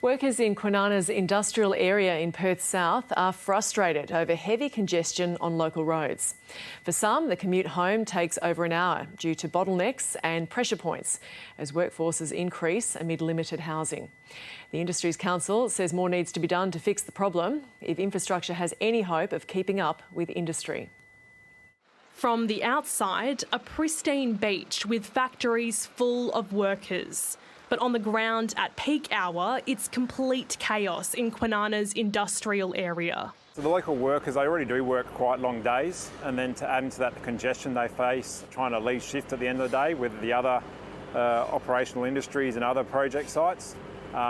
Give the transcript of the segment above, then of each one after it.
Workers in Kwinana's industrial area in Perth South are frustrated over heavy congestion on local roads. For some, the commute home takes over an hour due to bottlenecks and pressure points as workforces increase amid limited housing. The Industries Council says more needs to be done to fix the problem if infrastructure has any hope of keeping up with industry. From the outside, a pristine beach with factories full of workers. But on the ground at peak hour, it's complete chaos in Kwinana's industrial area. So the local workers, they already do work quite long days, and then to add into that the congestion they face trying to leave shift at the end of the day with the other operational industries and other project sites,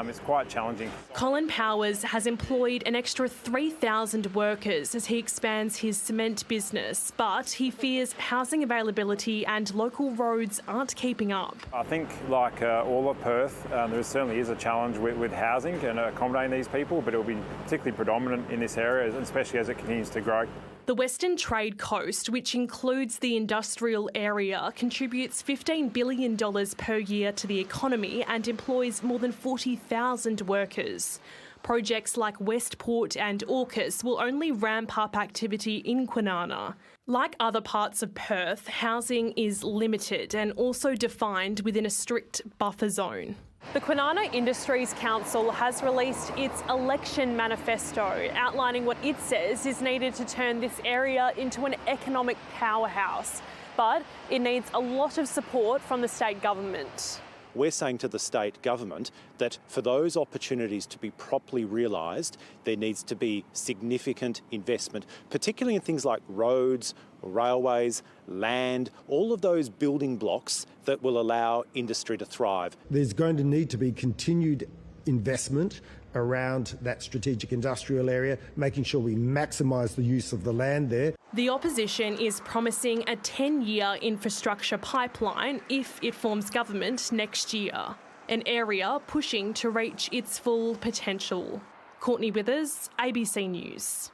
it's quite challenging. Colin Powers has employed an extra 3,000 workers as he expands his cement business, but he fears housing availability and local roads aren't keeping up. I think, like all of Perth, there certainly is a challenge with housing and accommodating these people, but it will be particularly predominant in this area, especially as it continues to grow. The Western Trade Coast, which includes the industrial area, contributes $15 billion per year to the economy and employs more than 40,000 workers. Projects like Westport and AUKUS will only ramp up activity in Kwinana. Like other parts of Perth, housing is limited and also defined within a strict buffer zone. The Kwinana Industries Council has released its election manifesto, outlining what it says is needed to turn this area into an economic powerhouse. But it needs a lot of support from the state government. We're saying to the state government that for those opportunities to be properly realised, there needs to be significant investment, particularly in things like roads, railways, land, all of those building blocks that will allow industry to thrive. There's going to need to be continued investment around that strategic industrial area, making sure we maximise the use of the land there. The opposition is promising a 10-year infrastructure pipeline if it forms government next year, an area pushing to reach its full potential. Courtney Withers, ABC News.